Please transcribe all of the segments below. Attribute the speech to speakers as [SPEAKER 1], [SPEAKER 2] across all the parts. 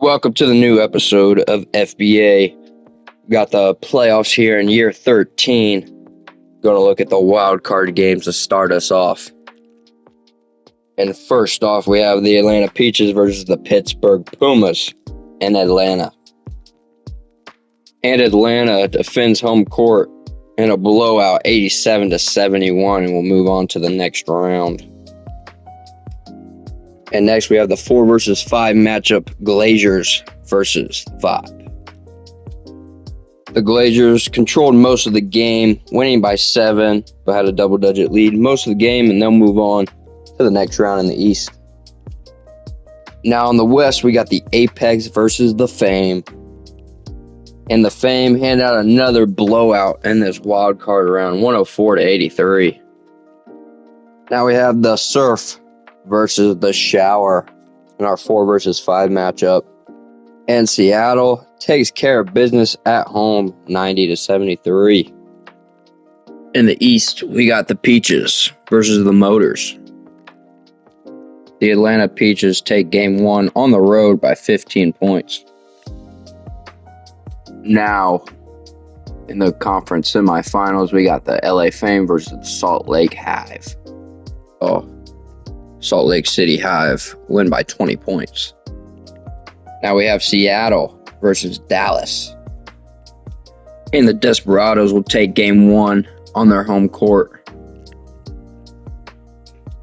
[SPEAKER 1] Welcome to the new episode of FBA. Got the playoffs here in year 13. Going to look at the wild card games to start us off. And first off, we have the Atlanta Peaches versus the Pittsburgh Pumas in Atlanta. And Atlanta defends home court in a blowout 87-71 and will move on to the next round. And next we have the 4 versus 5 matchup, Glazers versus 5. The Glazers controlled most of the game, winning by 7, but had a double-digit lead most of the game, and they'll move on to the next round in the East. Now in the West, we got the Apex versus the Fame. And the Fame hand out another blowout in this wild card round, 104-83. Now we have the Surf versus the Shower in our 4 versus 5 matchup. And Seattle takes care of business at home, 90-73. In the East, we got the Peaches versus the Motors. The Atlanta Peaches take game 1 on the road by 15 points. Now, in the conference semifinals, we got the LA Fame versus the Salt Lake Hive. Salt Lake City Hive win by 20 points. Now we have Seattle versus Dallas. And the Desperados will take game 1 on their home court.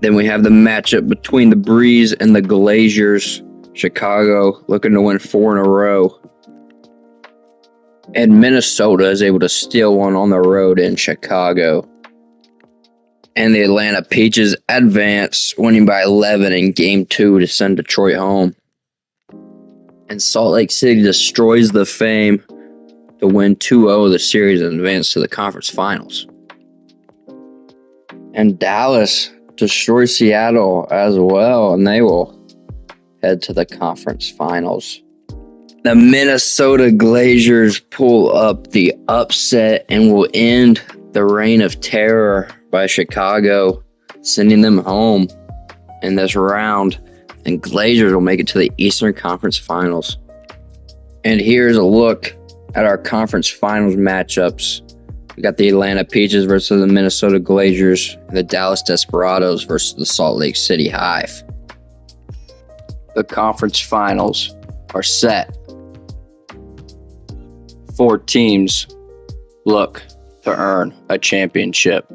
[SPEAKER 1] Then we have the matchup between the Breeze and the Glazers. Chicago looking to win 4 in a row. And Minnesota is able to steal one on the road in Chicago. And the Atlanta Peaches advance, winning by 11 in Game 2 to send Detroit home. And Salt Lake City destroys the Fame to win 2-0 the series and advance to the conference finals. And Dallas destroys Seattle as well, and they will head to the conference finals. The Minnesota Glazers pull up the upset and will end the reign of terror by Chicago, sending them home in this round. And Glazers will make it to the Eastern Conference Finals. And here's a look at our conference finals matchups. We got the Atlanta Peaches versus the Minnesota Glazers, and the Dallas Desperados versus the Salt Lake City Hive. The conference finals are set. 4 teams look to earn a championship,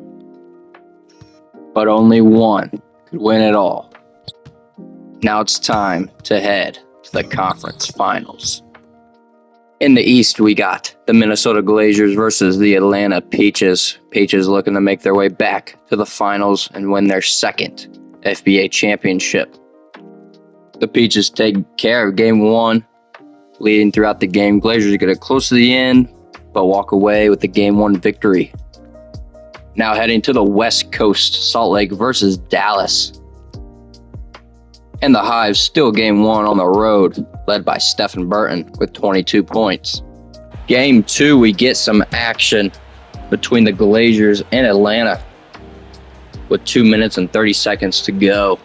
[SPEAKER 1] but only one could win it all. Now it's time to head to the conference finals. In the East, we got the Minnesota Glazers versus the Atlanta Peaches. Peaches looking to make their way back to the finals and win their second FBA championship. The Peaches take care of game 1, leading throughout the game. Glazers get it close to the end, but walk away with the game 1 victory. Now heading to the West Coast, Salt Lake versus Dallas. And the Hive still game 1 on the road, led by Stephen Burton with 22 points. Game 2, we get some action between the Glazers and Atlanta with 2 minutes and 30 seconds to go.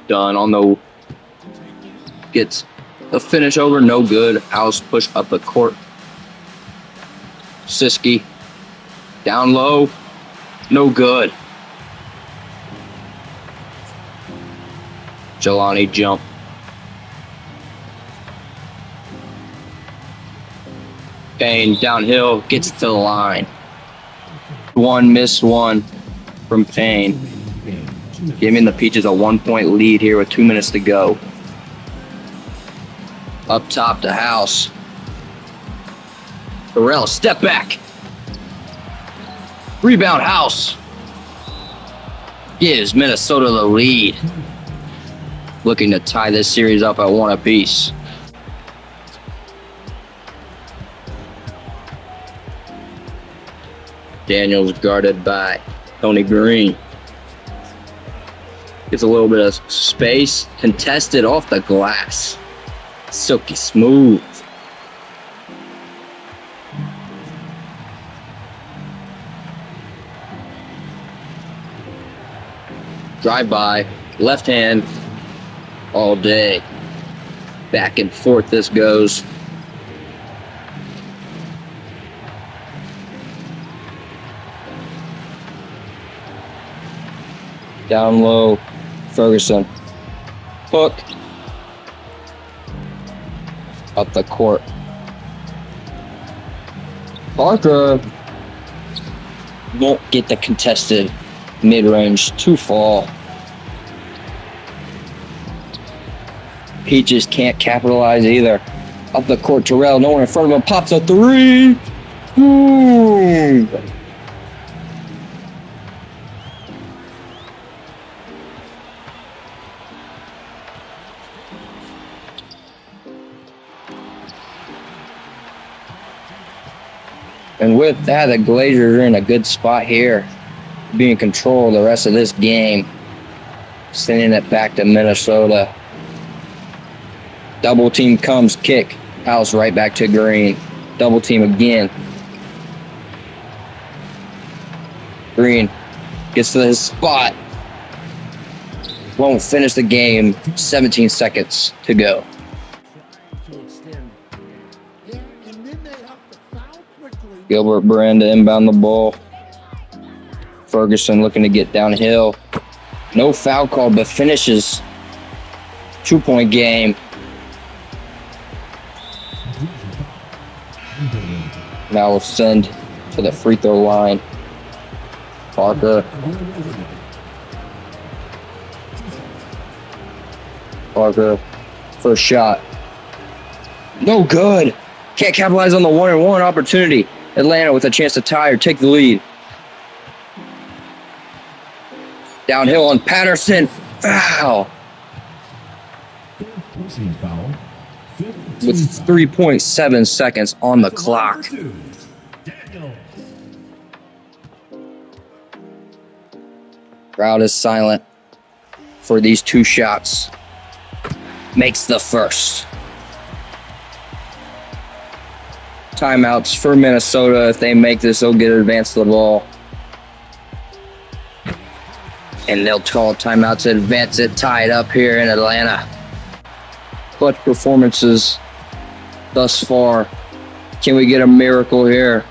[SPEAKER 1] Done on the gets the finish over, no good. House push up the court. Siski down low, no good. Jelani jump. Payne downhill, gets to the line. Miss one from Payne. Giving the Peaches a 1-point lead here with 2 minutes to go. Up top to House. Burrell, step back. Rebound, House. Gives Minnesota the lead. Looking to tie this series up at 1 apiece. Daniels guarded by Tony Green. Gets a little bit of space. Contested off the glass. Silky smooth. Drive by, left hand, all day. Back and forth this goes. Down low, Ferguson. Hook. Up the court. Parker won't get the contested mid-range to fall. He just can't capitalize either. Up the court, Terrell, no one in front of him, pops a three. Boom! And with that, the Glazers are in a good spot here, being in control of the rest of this game. Sending it back to Minnesota. Double team comes, kick. House right back to Green. Double team again. Green gets to his spot. Won't finish the game. 17 seconds to go. Gilbert Brand to inbound the ball. Ferguson looking to get downhill. No foul call, but finishes. 2-point game. Now we'll send to the free throw line. Parker. Parker. First shot. No good. Can't capitalize on the 1-and-1 opportunity. Atlanta with a chance to tie or take the lead. Downhill on Patterson. Foul. With 3.7 seconds on the clock. Crowd is silent for these two shots. Makes the first. Timeouts for Minnesota. If they make this, they'll get advanced to the ball. And they'll call timeouts to advance it, tie it up here in Atlanta. Clutch performances thus far. Can we get a miracle here?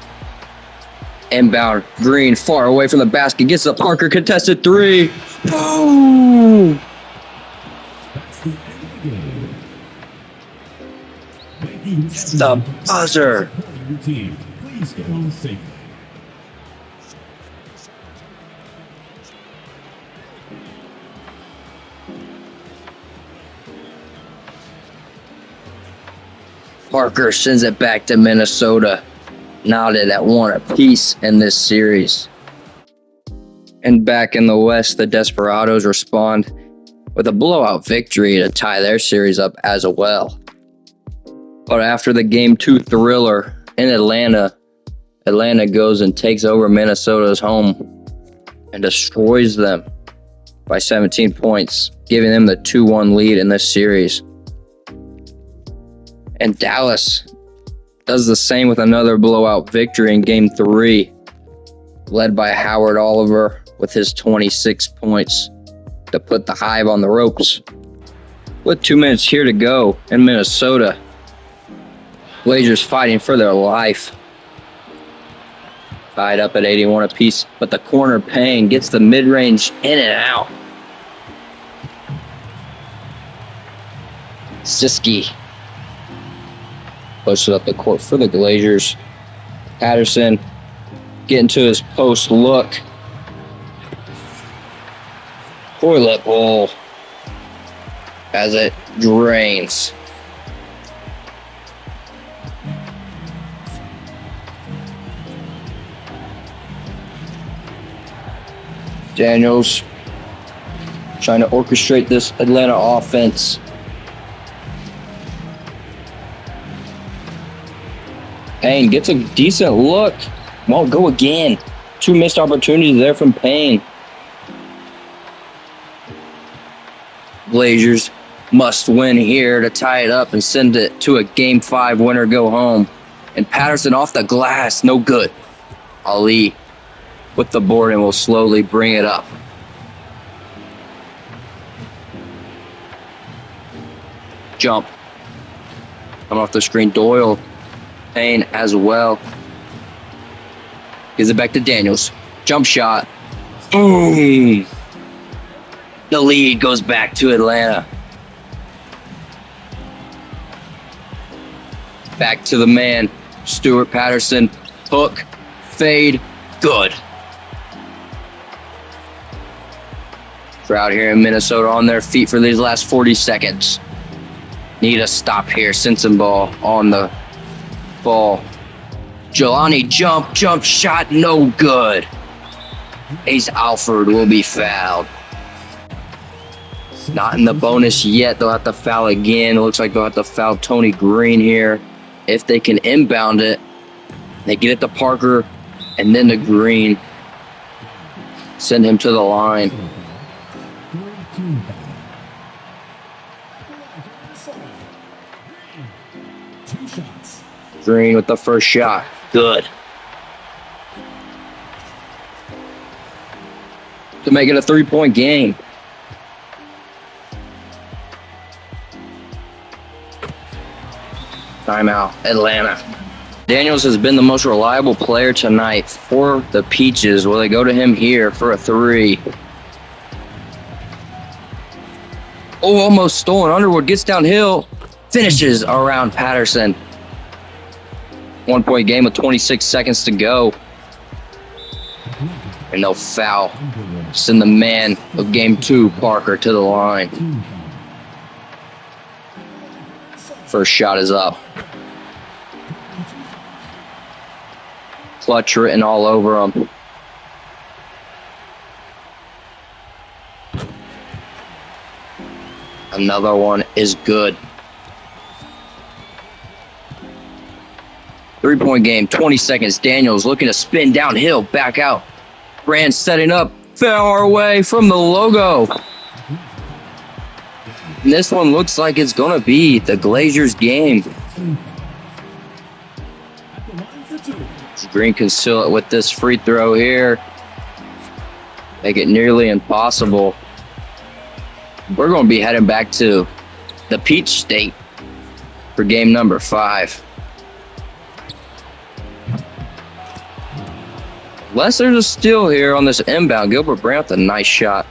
[SPEAKER 1] Inbound. Green far away from the basket. Gets the Parker contested three. Boom! The buzzer.
[SPEAKER 2] Please get home safely.
[SPEAKER 1] Parker sends it back to Minnesota. Knotted at 1 apiece in this series. And back in the West, the Desperados respond with a blowout victory to tie their series up as well. But after the Game 2 thriller in Atlanta, Atlanta goes and takes over Minnesota's home and destroys them by 17 points, giving them the 2-1 lead in this series. And Dallas does the same with another blowout victory in Game 3, led by Howard Oliver with his 26 points to put the Hive on the ropes. With 2 minutes here to go in Minnesota, Blazers fighting for their life. Tied up at 81 apiece, but the corner Payne gets the mid-range in and out. Siski posted up the court for the Glazers. Patterson getting to his post look. Toilet bowl as it drains. Daniels trying to orchestrate this Atlanta offense. Payne gets a decent look. Won't go again. 2 missed opportunities there from Payne. Blazers must win here to tie it up and send it to a Game 5 winner go home. And Patterson off the glass, no good. Ali with the board and will slowly bring it up. Jump. Coming off the screen, Doyle. Payne as well. Gives it back to Daniels. Jump shot. Boom! The lead goes back to Atlanta. Back to the man, Stuart Patterson. Hook, fade, good. Crowd here in Minnesota on their feet for these last 40 seconds. Need a stop here. Sensenball on the ball. Jelani jump shot, no good. Ace Alford will be fouled. Not in the bonus yet. They'll have to foul again. It looks like they'll have to foul Tony Green here. If they can inbound it, they get it to Parker and then to Green. Send him to the line. Green with the first shot. Good. To make it a 3-point game. Timeout, Atlanta. Daniels has been the most reliable player tonight for the Peaches. Will they go to him here for a 3? Oh, almost stolen. Underwood gets downhill. Finishes around Patterson. 1-point game with 26 seconds to go. And they'll foul. Send the man of game 2, Parker, to the line. First shot is up. Clutch written all over him. Another one is good. 3-point game, 20 seconds. Daniels looking to spin downhill, back out. Brand setting up, far away from the logo. And this one looks like it's going to be the Glazers' game. Green can seal it with this free throw here. Make it nearly impossible. We're going to be heading back to the Peach State for game number 5. Unless there's a steal here on this inbound. Gilbert Brandt with a nice shot.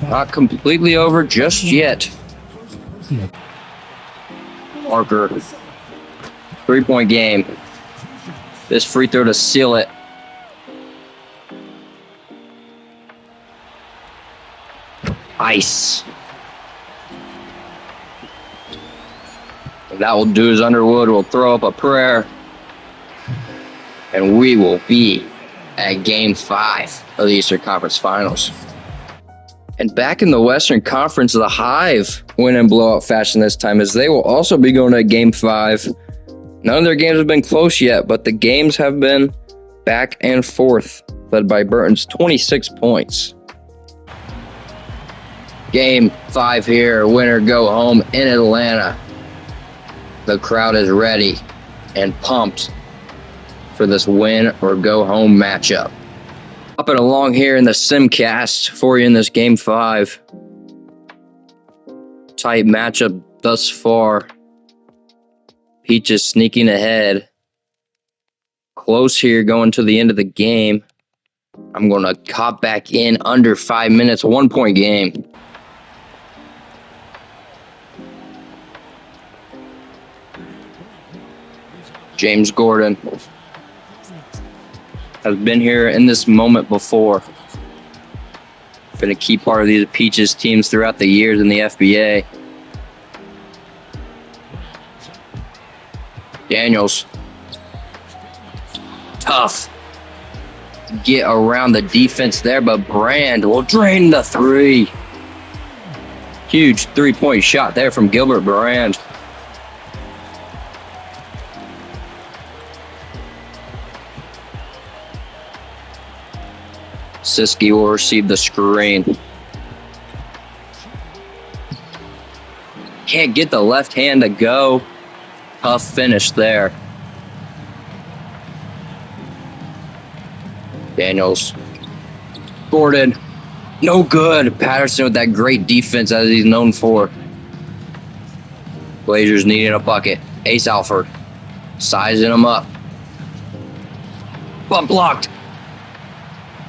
[SPEAKER 1] Not completely over just yet. Parker. 3-point game. This free throw to seal it. Ice. And that will do as Underwood will throw up a prayer. And we will be at game 5 of the Eastern Conference Finals. And back in the Western Conference, the Hive win in blowout fashion this time, as they will also be going to game 5. None of their games have been close yet, but the games have been back and forth, led by Burton's 26 points. Game 5 here, winner go home in Atlanta. The crowd is ready and pumped for this win or go home matchup. Up and along here in the Simcast for you in this game 5. Tight matchup thus far. Peaches sneaking ahead. Close here going to the end of the game. I'm going to cop back in under 5 minutes. 1-point game. James Gordon has been here in this moment before. Been a key part of these Peaches teams throughout the years in the FBA. Daniels. Tough. Get around the defense there, but Brand will drain the 3. Huge 3-point shot there from Gilbert Brand. Siski will receive the screen. Can't get the left hand to go. Tough finish there. Daniels. Gordon. No good. Patterson with that great defense as he's known for. Blazers needing a bucket. Ace Alford sizing him up. But blocked.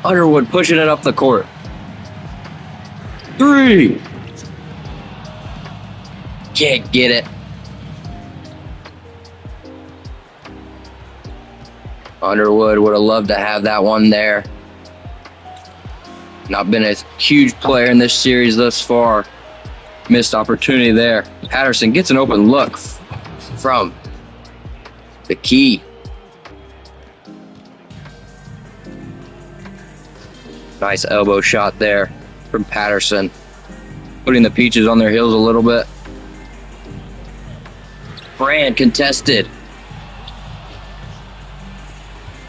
[SPEAKER 1] Underwood pushing it up the court. 3. Can't get it. Underwood would have loved to have that one there. Not been a huge player in this series thus far. Missed opportunity there. Patterson gets an open look from the key. Nice elbow shot there from Patterson. Putting the Peaches on their heels a little bit. Brand contested.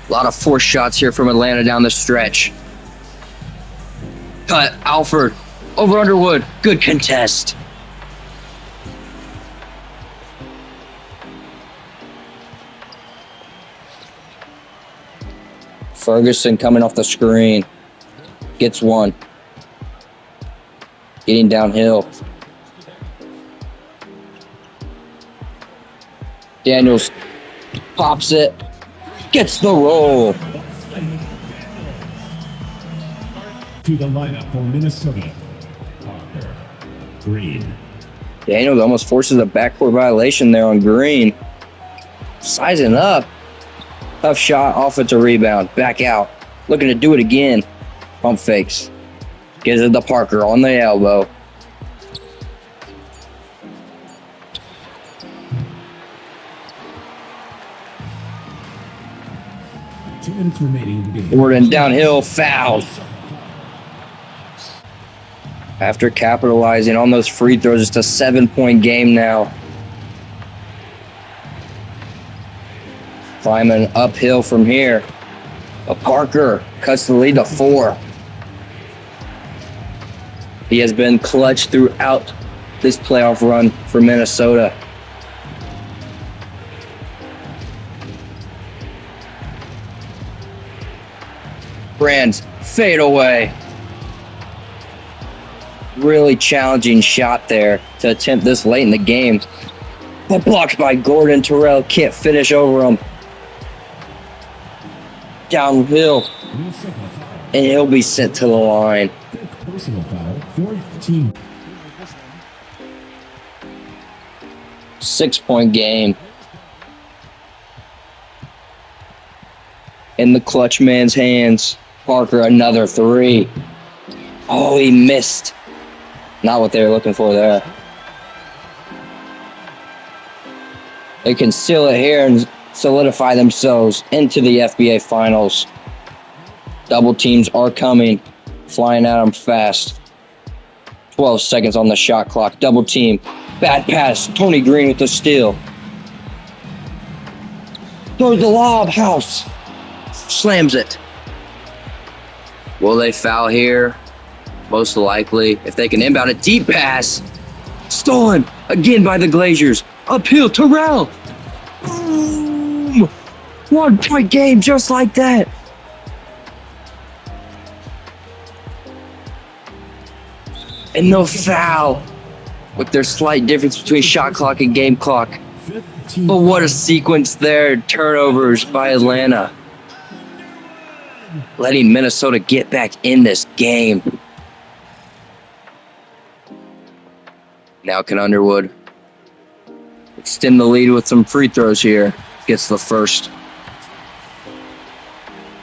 [SPEAKER 1] A lot of forced shots here from Atlanta down the stretch. Cut. Alford over Underwood. Good contest. Ferguson coming off the screen. Gets one. Getting downhill. Daniels pops it. Gets the roll.
[SPEAKER 2] To the lineup for Minnesota, Parker Green.
[SPEAKER 1] Daniels almost forces a backcourt violation there on Green. Sizing up. Tough shot, offensive rebound. Back out. Looking to do it again. Pump fakes. Gives it to Parker on the elbow. Gordon downhill, foul. After capitalizing on those free throws, it's a 7-point game now. Climbing uphill from here. But Parker cuts the lead to 4. He has been clutch throughout this playoff run for Minnesota. Brands fade away. Really challenging shot there to attempt this late in the game. But blocked by Gordon. Terrell can't finish over him. Downhill. And he'll be sent to the line.
[SPEAKER 2] Personal foul, 14.
[SPEAKER 1] 6-point game. In the clutch man's hands. Parker, another 3. Oh, he missed. Not what they were looking for there. They can seal it here and solidify themselves into the FBA Finals. Double teams are coming. Flying at them fast. 12 seconds on the shot clock. Double team. Bad pass. Tony Green with the steal. Throws the lob. House. Slams it. Will they foul here? Most likely. If they can inbound a deep pass. Stolen again by the Glazers. Uphill. Terrell. Boom. 1-point game just like that. And no foul. With their slight difference between shot clock and game clock. But what a sequence there. Turnovers by Atlanta. Letting Minnesota get back in this game. Now can Underwood extend the lead with some free throws here. Gets the first.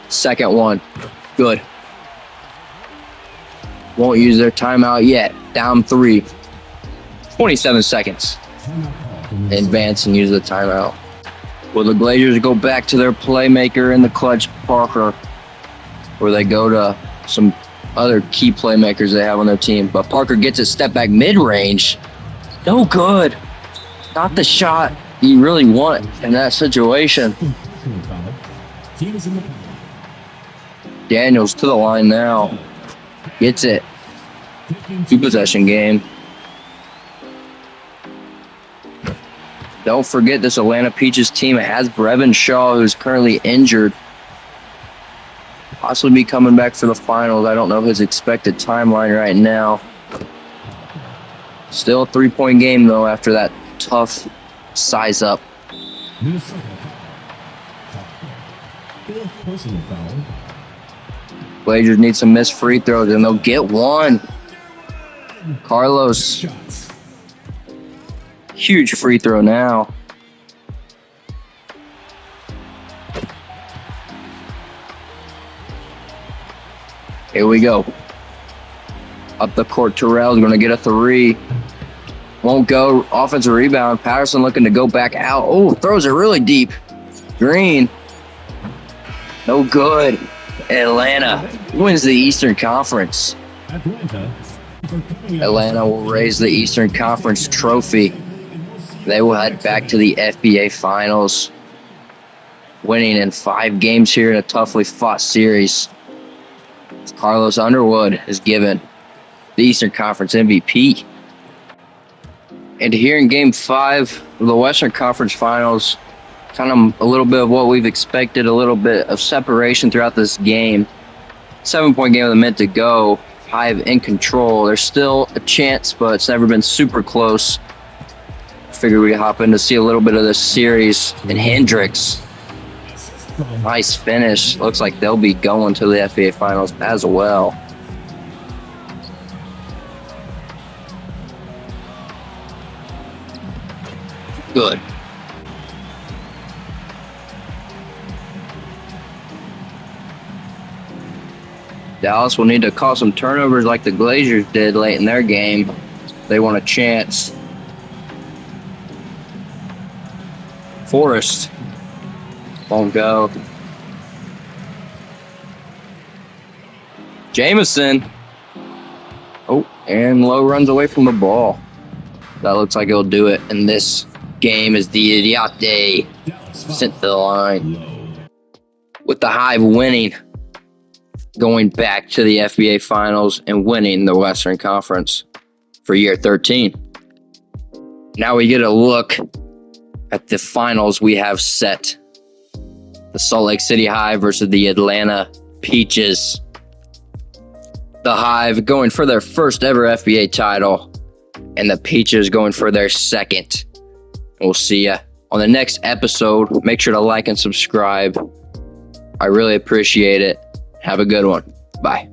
[SPEAKER 1] Second one. Good. Won't use their timeout yet. Down 3. 27 seconds. Advance and use the timeout. Will the Glazers go back to their playmaker in the clutch, Parker? Or they go to some other key playmakers they have on their team? But Parker gets a step back mid-range. No good. Not the shot you really want in that situation. Daniels to the line now. Gets it. 2-possession game. Don't forget this Atlanta Peaches team has Brevin Shaw, who's currently injured. possibly be coming back for the finals. I don't know his expected timeline right now. Still a 3-point game, though, after that tough size up.
[SPEAKER 2] Minnesota. Fifth personal foul.
[SPEAKER 1] Blazers need some missed free throws, and they'll get one. Carlos,
[SPEAKER 2] Shots.
[SPEAKER 1] huge free throw now. Here we go. Up the court, Terrell's going to get a three. Won't go. Offensive rebound. Patterson looking to go back out. Oh, throws it really deep. Green. No good. Atlanta wins the Eastern Conference. Atlanta will raise the Eastern Conference trophy. They will head back to the FBA Finals, winning in 5 games here in a toughly fought series. Carlos Underwood is given the Eastern Conference MVP. And here in Game 5 of the Western Conference Finals, kind of a little bit of what we've expected, a little bit of separation throughout this game. 7-point game with a minute to go. Hive in control. There's still a chance, but it's never been super close. Figure we hop in to see a little bit of this series. And Hendricks, nice finish. Looks like they'll be going to the FBA Finals as well. Good. Dallas will need to cause some turnovers like the Glazers did late in their game. They want a chance. Forrest won't go. Jamison. Oh, and Lowe runs away from the ball. That looks like it'll do it. And this game is the Idiate sent to the line. With the Hive winning, going back to the FBA Finals and winning the Western Conference for year 13. Now we get a look at the finals we have set. The Salt Lake City Hive versus the Atlanta Peaches. The Hive going for their first ever FBA title, and the Peaches going for their second. We'll see ya on the next episode. Make sure to like and subscribe. I really appreciate it. Have a good one. Bye.